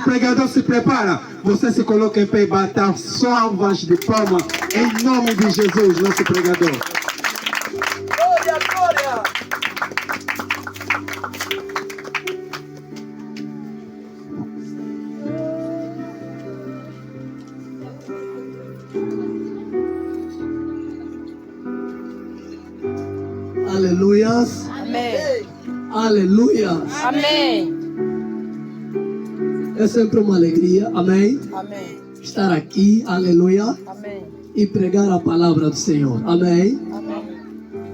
o pregador se prepara, você se coloca em pé e bata salvas de palma em nome de Jesus, nosso pregador. Glória, glória. Aleluias. Amém. Aleluias. Amém. É sempre uma alegria, amém, Amém. estar aqui, aleluia, Amém. e pregar a palavra do Senhor, amém. Amém.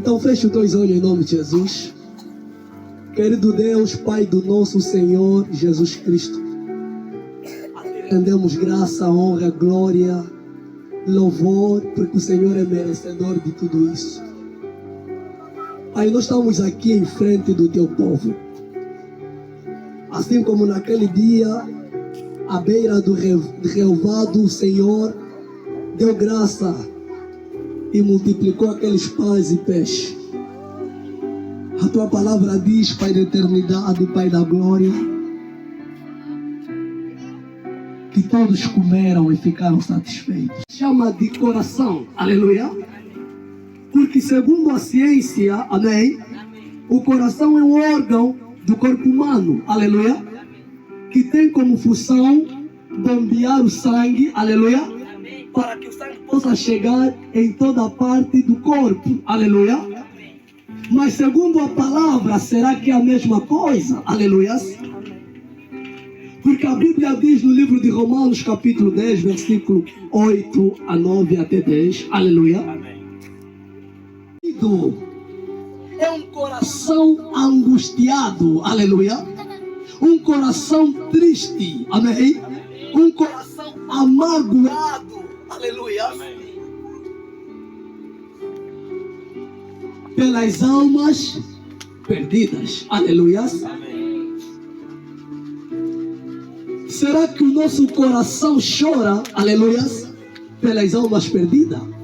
Então feche os teus olhos em nome de Jesus. Querido Deus, Pai do nosso Senhor Jesus Cristo, rendemos graça, honra, glória, louvor, porque o Senhor é merecedor de tudo isso. Pai, nós estamos aqui em frente do teu povo. Assim como naquele dia, à beira do relvado, o Senhor deu graça e multiplicou aqueles pães e peixes. A tua palavra diz, Pai da eternidade, Pai da glória, que todos comeram e ficaram satisfeitos. Chama de coração, aleluia. Porque segundo a ciência, amém, o coração é um órgão do corpo humano, aleluia, que tem como função bombear o sangue, aleluia, para que o sangue possa chegar em toda parte do corpo, aleluia. Mas segundo a palavra, será que é a mesma coisa, aleluia? Porque a Bíblia diz no livro de Romanos, capítulo 10, versículo 8 a 9 até 10, aleluia. É um coração angustiado, aleluia. Um coração triste, amém. Um coração amargurado, aleluia. Pelas almas perdidas, aleluia. Será que o nosso coração chora, aleluia, pelas almas perdidas?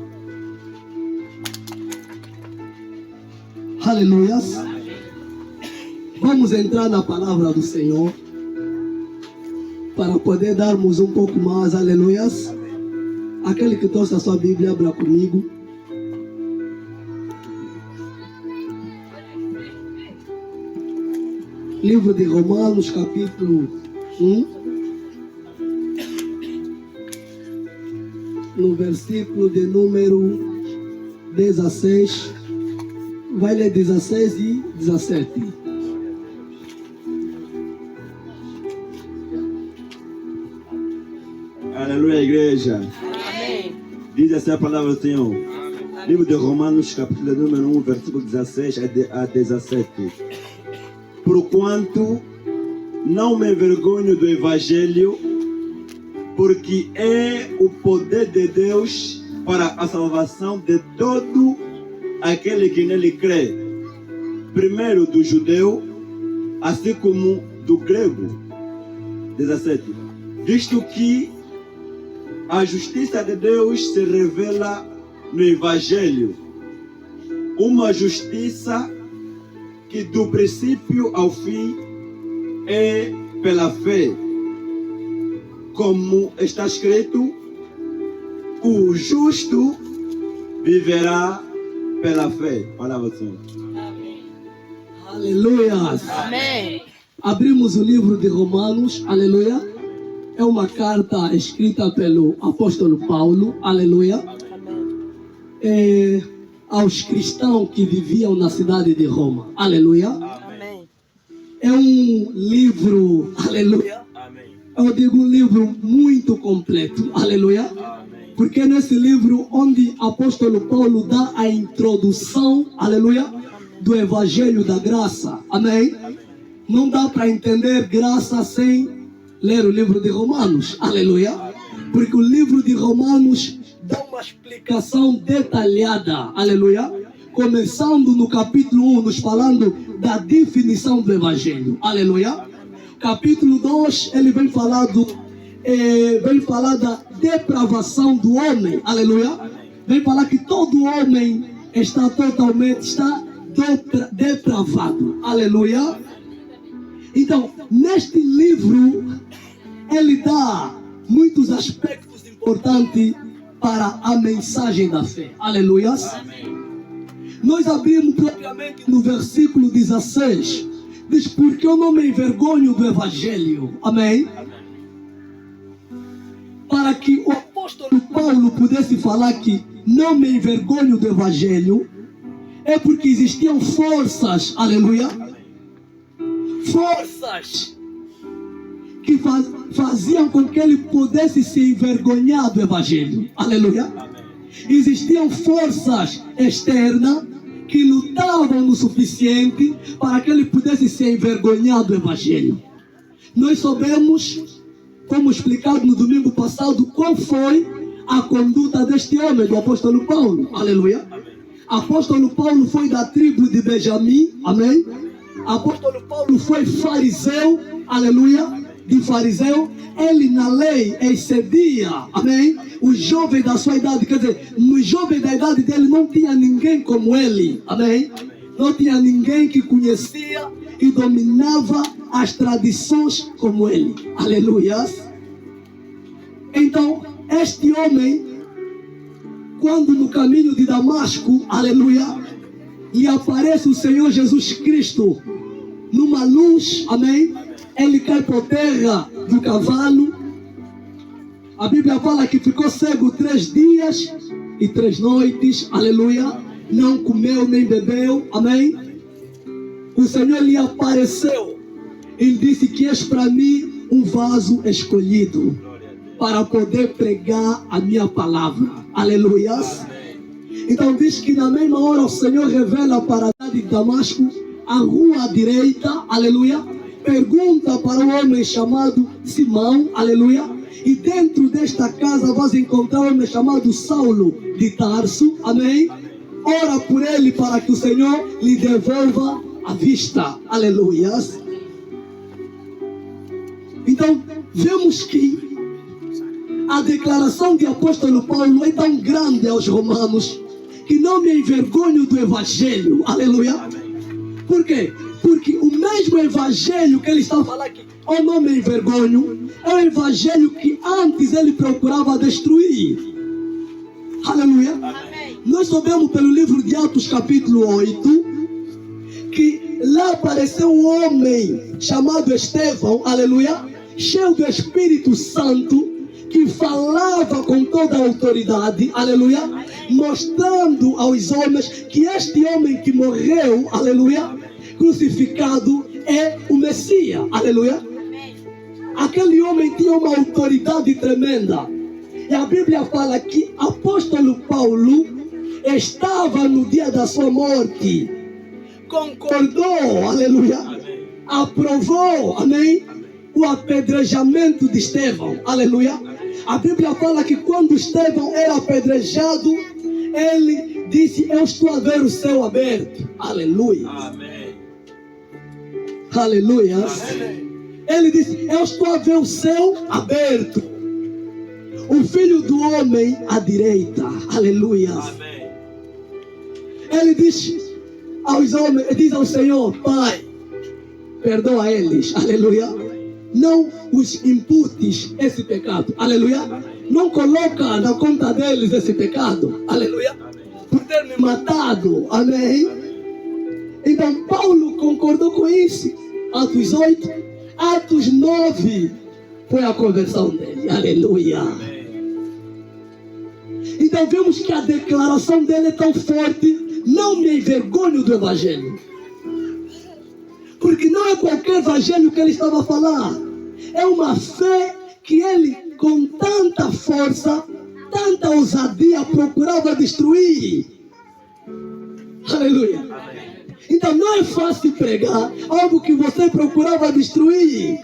Aleluia. Vamos entrar na palavra do Senhor para poder darmos um pouco mais, aleluia. Aquele que trouxe a sua Bíblia, abra comigo. Livro de Romanos, capítulo 1, no versículo de número 16. Vai ler 16 e 17. Aleluia, igreja. Amém. Diz assim a palavra do Senhor. Livro de Romanos, capítulo número 1, versículo 16 a 17. Porquanto não me envergonho do Evangelho, porque é o poder de Deus para a salvação de todo aquele que nele crê, primeiro do judeu, assim como do grego. 17. Visto que a justiça de Deus se revela no Evangelho, uma justiça que do princípio ao fim é pela fé, como está escrito, o justo viverá pela fé. Palavra do Senhor. Aleluia. Amém. Abrimos o livro de Romanos, aleluia. É uma carta escrita pelo apóstolo Paulo, aleluia. Aos cristãos que viviam na cidade de Roma, aleluia. Amém. É um livro, aleluia. Eu digo um livro muito completo, aleluia. Porque nesse livro onde o apóstolo Paulo dá a introdução, aleluia, do Evangelho da Graça, amém? Não dá para entender graça sem ler o livro de Romanos, aleluia. Porque o livro de Romanos dá uma explicação detalhada, aleluia. Começando no capítulo 1, nos falando da definição do Evangelho, aleluia. Capítulo 2, ele vem falar da depravação do homem, aleluia. Vem falar que todo homem está depravado, aleluia. Então, neste livro ele dá muitos aspectos importantes para a mensagem da fé. Aleluias. Nós abrimos propriamente no versículo 16. Diz, porque eu não me envergonho do Evangelho. Amém? Para que o apóstolo Paulo pudesse falar que não me envergonho do Evangelho, é porque existiam forças, aleluia, forças que faziam com que ele pudesse se envergonhar do Evangelho, aleluia. Existiam forças externas que lutavam o suficiente para que ele pudesse se envergonhar do Evangelho. Nós soubemos, como explicado no domingo passado, qual foi a conduta deste homem, do apóstolo Paulo, aleluia. Apóstolo Paulo foi da tribo de Benjamim, amém? Apóstolo Paulo foi fariseu, aleluia, de fariseu. Ele na lei excedia, amém? O jovem da sua idade, quer dizer, no jovem da idade dele não tinha ninguém como ele, amém? Não tinha ninguém que conhecia e dominava as tradições como ele, aleluia. Então, este homem, quando no caminho de Damasco, aleluia, lhe aparece o Senhor Jesus Cristo numa luz, amém? Ele cai por terra do cavalo. A Bíblia fala que ficou cego 3 dias e 3 noites, aleluia. Não comeu nem bebeu, amém? O Senhor lhe apareceu. Ele disse que és para mim um vaso escolhido para poder pregar a minha palavra, aleluia. Então diz que na mesma hora o Senhor revela para a cidade de Damasco a rua à direita, aleluia. Pergunta para um homem chamado Simão, aleluia. E dentro desta casa vais encontrar um homem chamado Saulo de Tarso, amém? Ora por ele para que o Senhor lhe devolva a vista, aleluia. Então vemos que a declaração de apóstolo Paulo é tão grande aos romanos que não me envergonho do Evangelho, aleluia. Por quê? Porque o mesmo Evangelho que ele está falando aqui, eu não me envergonho, é o Evangelho que antes ele procurava destruir, aleluia. Nós sabemos pelo livro de Atos capítulo 8 que lá apareceu um homem chamado Estevão, aleluia, cheio do Espírito Santo, que falava com toda a autoridade, aleluia, mostrando aos homens que este homem que morreu, aleluia, crucificado, é o Messias, aleluia. Aquele homem tinha uma autoridade tremenda. E a Bíblia fala que apóstolo Paulo estava no dia da sua morte, concordou, aleluia, aprovou, amém, o apedrejamento de Estevão, aleluia. A Bíblia fala que quando Estevão era apedrejado, ele disse, eu estou a ver o céu aberto, aleluia. Amém. Aleluia. Ele disse, eu estou a ver o céu aberto, o Filho do Homem à direita, aleluia. Amém. Ele diz aos homens, diz ao Senhor, Pai, perdoa eles, aleluia. Não os imputes esse pecado, aleluia. Não coloca na conta deles esse pecado, aleluia, por ter me matado, amém. Então Paulo concordou com isso. Atos 8, Atos 9 foi a conversão dele, aleluia. Então vemos que a declaração dele é tão forte, não me envergonho do Evangelho. Porque não é qualquer Evangelho que ele estava a falar. É uma fé que ele, com tanta força, tanta ousadia, procurava destruir. Aleluia. Então não é fácil pregar algo que você procurava destruir.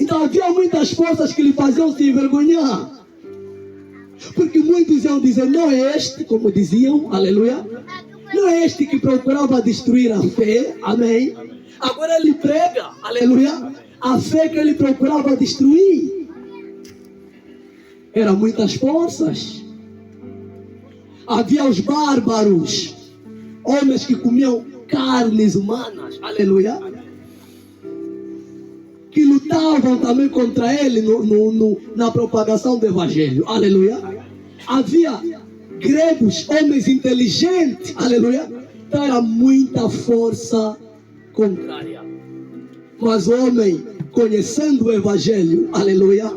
Então havia muitas forças que lhe faziam se envergonhar. Porque muitos iam dizer, não é este, como diziam, aleluia. Não é este que procurava destruir a fé, amém. Agora ele prega, aleluia, a fé que ele procurava destruir. Eram muitas forças. Havia os bárbaros, homens que comiam carnes humanas, aleluia, que lutavam também contra ele na propagação do evangelho. Aleluia. Havia gregos, homens inteligentes. Aleluia. Então era muita força contrária. Mas o homem, conhecendo o evangelho, aleluia,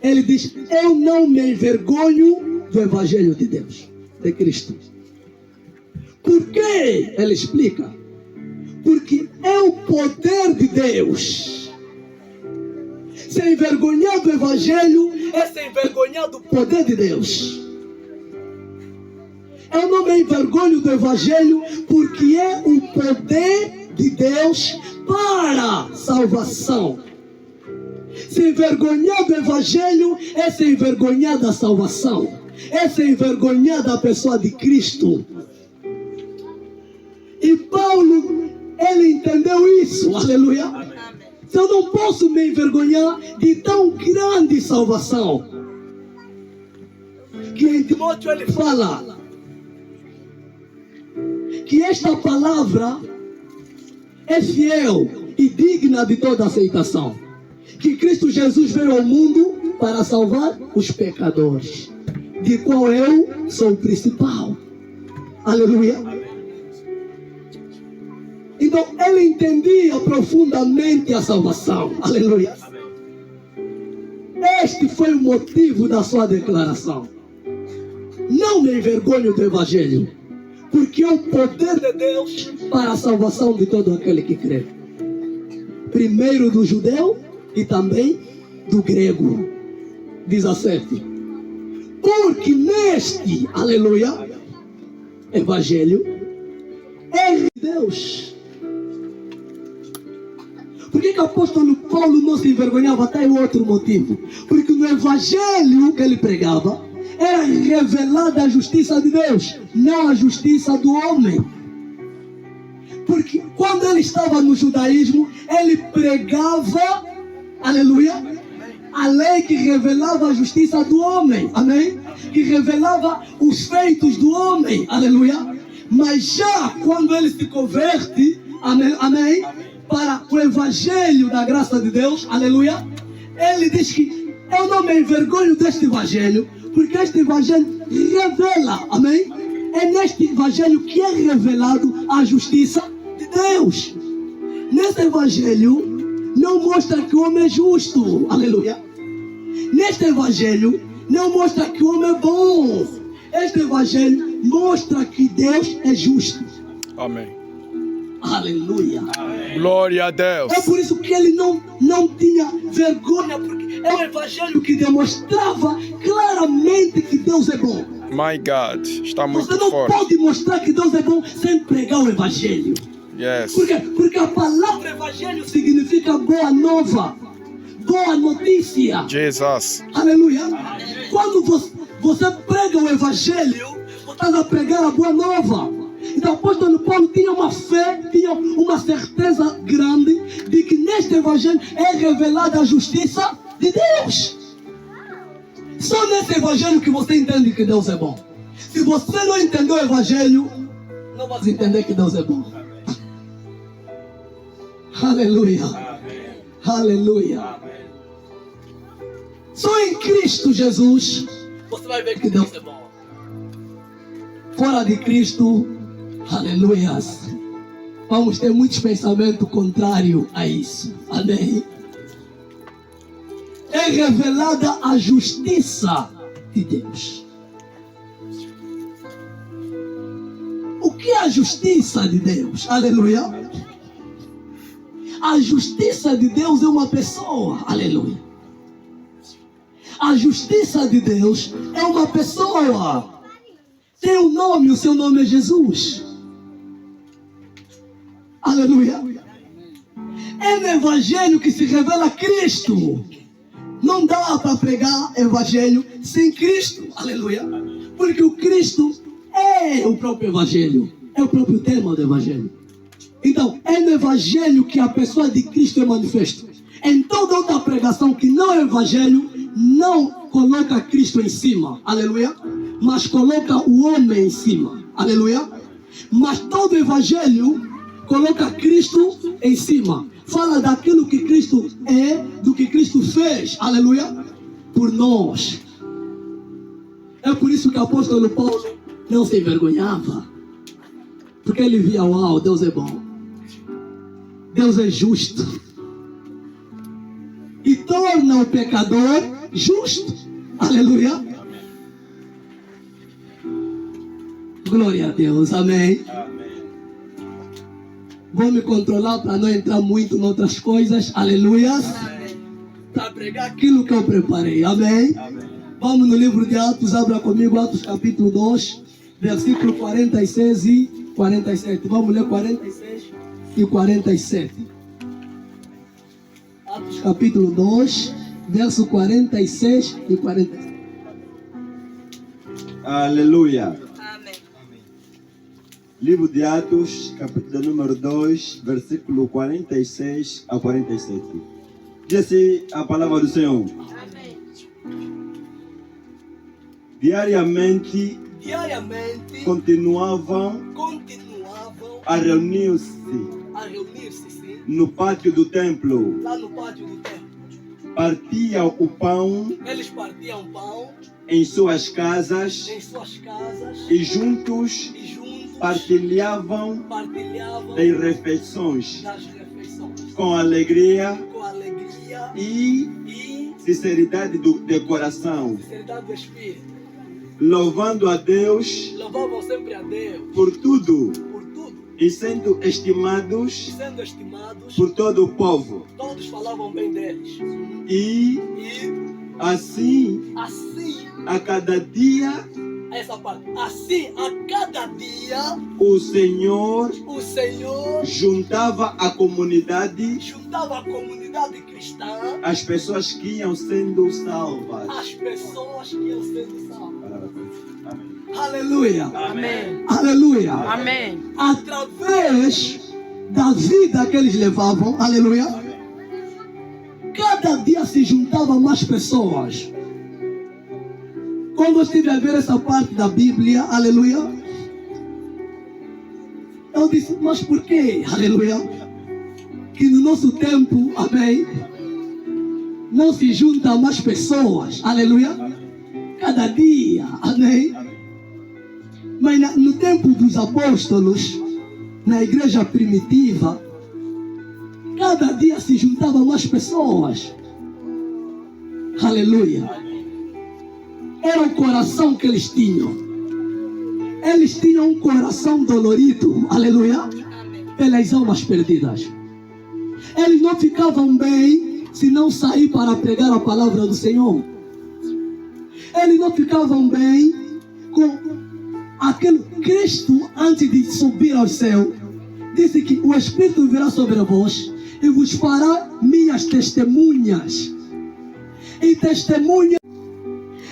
ele diz: eu não me envergonho do evangelho de Deus, de Cristo. Por quê? Ele explica. Porque é o poder de Deus. Se envergonhar do evangelho é se envergonhar do poder de Deus. Eu não me envergonho do evangelho porque é o poder de Deus para salvação. Se envergonhar do evangelho é se envergonhar da salvação. É se envergonhar da pessoa de Cristo. E Paulo, ele entendeu isso, aleluia. Eu não posso me envergonhar de tão grande salvação. Que em Timóteo ele fala que esta palavra é fiel e digna de toda aceitação. Que Cristo Jesus veio ao mundo para salvar os pecadores, de qual eu sou o principal. Aleluia. Então ele entendia profundamente a salvação. Aleluia. Este foi o motivo da sua declaração. Não me envergonho do evangelho, porque é o poder de Deus para a salvação de todo aquele que crê. Primeiro do judeu e também do grego. 17. Porque neste, aleluia, evangelho é de Deus. Por que o apóstolo Paulo não se envergonhava? Até o outro motivo. Porque no evangelho que ele pregava era revelada a justiça de Deus, não a justiça do homem. Porque quando ele estava no judaísmo, ele pregava, aleluia, a lei que revelava a justiça do homem, amém? Que revelava os feitos do homem, aleluia. Mas já quando ele se converte, amém, amém, para o evangelho da graça de Deus, aleluia, ele diz que eu não me envergonho deste evangelho, porque este evangelho revela, amém? É neste evangelho que é revelado a justiça de Deus. Neste evangelho não mostra que o homem é justo, aleluia. Neste evangelho não mostra que o homem é bom. Este evangelho mostra que Deus é justo. Amém. Aleluia. Glória a Deus. É por isso que ele não tinha vergonha, porque é um evangelho que demonstrava claramente que Deus é bom. My God, está muito Você não forte. pode mostrar que Deus é bom sem pregar o evangelho. Yes. Por quê? Porque a palavra evangelho significa boa nova, boa notícia. Jesus. Aleluia. Quando você prega o evangelho, você está a pregar a boa nova. Então o apóstolo Paulo tinha uma fé, tinha uma certeza grande de que neste evangelho é revelada a justiça de Deus. Só nesse evangelho que você entende que Deus é bom. Se você não entender o evangelho, não vai entender que Deus é bom. Aleluia. Aleluia. Só em Cristo Jesus você vai ver que Deus é bom. Fora de Cristo, aleluia, vamos ter muitos pensamentos contrários a isso. Amém. É revelada a justiça de Deus. O que é a justiça de Deus? Aleluia. A justiça de Deus é uma pessoa. Aleluia. A justiça de Deus é uma pessoa. Tem um nome, o seu nome é Jesus. Aleluia. É no evangelho que se revela Cristo. Não dá para pregar evangelho sem Cristo. Aleluia. Porque o Cristo é o próprio evangelho. É o próprio tema do evangelho. Então, é no evangelho que a pessoa de Cristo é manifesta. Em toda outra pregação que não é evangelho, não coloca Cristo em cima. Aleluia. Mas coloca o homem em cima. Aleluia. Mas todo evangelho coloca Cristo em cima. fala daquilo que Cristo é, do que Cristo fez, aleluia, por nós. É por isso que o apóstolo Paulo não se envergonhava, porque ele via, uau, Deus é bom, Deus é justo, e torna o pecador justo, aleluia. Glória a Deus, amém. Vou me controlar para não entrar muito em outras coisas, aleluia, para pregar aquilo que eu preparei, amém. Vamos no livro de Atos, abra comigo Atos capítulo 2, versículo 46 e 47. Vamos ler 46 e 47. Atos capítulo 2, verso 46 e 47. Aleluia. Amém. Livro de Atos, capítulo número 2, versículo 46 a 47. Diz assim a palavra do Senhor. Amém. Diariamente continuavam a reunir-se Sim, no pátio do templo. lá no pátio do templo. Partiam o pão Eles partiam pão em suas casas em suas casas e juntos e juntos partilhavam partilhavam das refeições das refeições com alegria com alegria e e sinceridade de coração, sinceridade do Espírito. louvando a Deus Louvavam sempre a Deus por tudo por tudo e sendo e estimados sendo estimados, por todo o povo. todos falavam bem deles. E E assim, assim, a cada dia, essa parte, assim a cada dia o Senhor o Senhor juntava a comunidade, juntava a comunidade cristã, as pessoas que iam sendo salvas. as pessoas que iam sendo salvas. Amém. Aleluia! Amém. Aleluia! Amém. Através da vida que eles levavam, aleluia, cada dia se juntavam mais pessoas. Quando eu estive a ver essa parte da Bíblia, aleluia, eu disse, mas por quê, aleluia, que no nosso tempo, amém, não se juntam mais pessoas, aleluia, cada dia, amém. Mas no tempo dos apóstolos, na igreja primitiva, cada dia se juntavam mais pessoas. Aleluia. Era o coração que eles tinham. Eles tinham um coração dolorido, aleluia, pelas almas perdidas. Eles não ficavam bem se não sair para pregar a palavra do Senhor. Eles não ficavam bem com aquele Cristo, antes de subir ao céu, disse que o Espírito virá sobre vós e vos fará minhas testemunhas. E testemunha,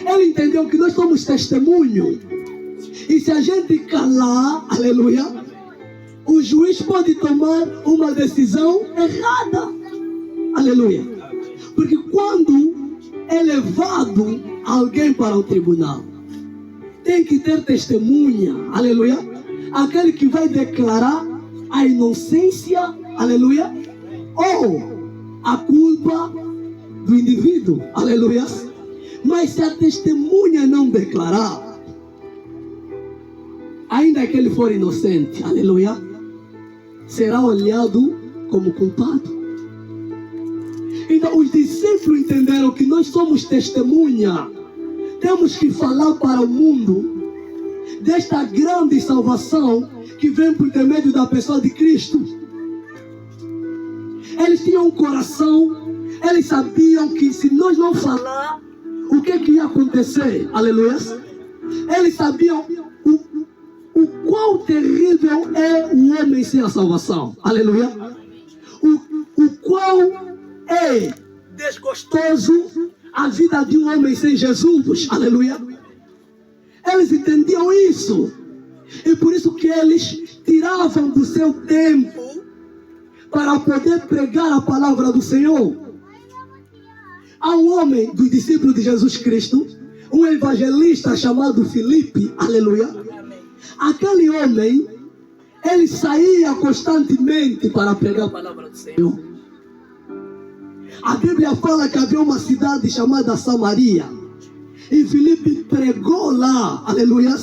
ele entendeu que nós somos testemunho. E se a gente calar, aleluia, o juiz pode tomar uma decisão errada. Aleluia. Porque quando é levado alguém para o tribunal, tem que ter testemunha, aleluia, aquele que vai declarar a inocência, aleluia, ou a culpa do indivíduo, aleluia. Mas se a testemunha não declarar, ainda que ele for inocente, aleluia, será olhado como culpado. Então os discípulos entenderam que nós somos testemunha. Temos que falar para o mundo desta grande salvação que vem por intermédio da pessoa de Cristo. Eles tinham um coração, eles sabiam que se nós não falar, o que ia acontecer? Aleluia. Eles sabiam o quão terrível é o homem sem a salvação. Aleluia. O quão é desgostoso a vida de um homem sem Jesus, aleluia. Eles entendiam isso. E por isso que eles tiravam do seu tempo para poder pregar a palavra do Senhor. Há um homem dos discípulos de Jesus Cristo, um evangelista chamado Filipe, aleluia. Aquele homem, ele saía constantemente para pregar a palavra do Senhor. A Bíblia fala que havia uma cidade chamada Samaria. E Filipe pregou lá, aleluia,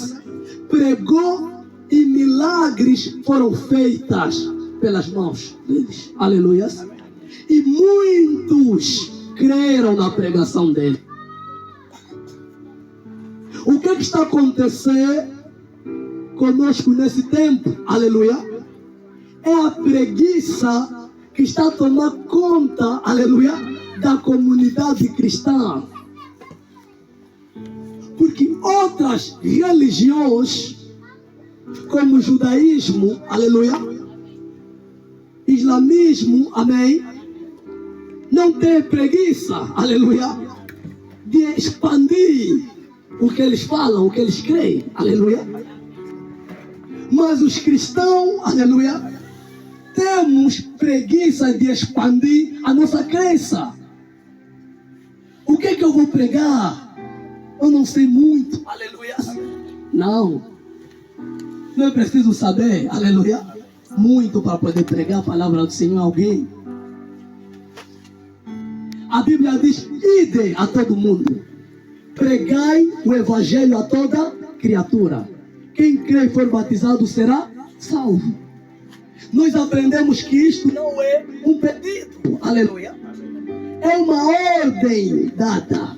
pregou e milagres foram feitas pelas mãos deles, aleluia. E muitos creram na pregação dele. O que está acontecendo conosco nesse tempo, aleluia? É a preguiça que está a tomar conta, aleluia, da comunidade cristã. Porque outras religiões, como o judaísmo, aleluia, islamismo, amém, não tem preguiça, aleluia, de expandir o que eles falam, o que eles creem, aleluia. Mas os cristãos, aleluia, temos preguiça de expandir a nossa crença. O que é que eu vou pregar? Eu não sei muito, aleluia. Não é preciso saber, aleluia, muito para poder pregar a palavra do Senhor a alguém. A Bíblia diz: ide a todo mundo, pregai o evangelho a toda criatura. Quem crê e for batizado será salvo. Nós aprendemos que isto não é um pedido, aleluia, é uma ordem dada.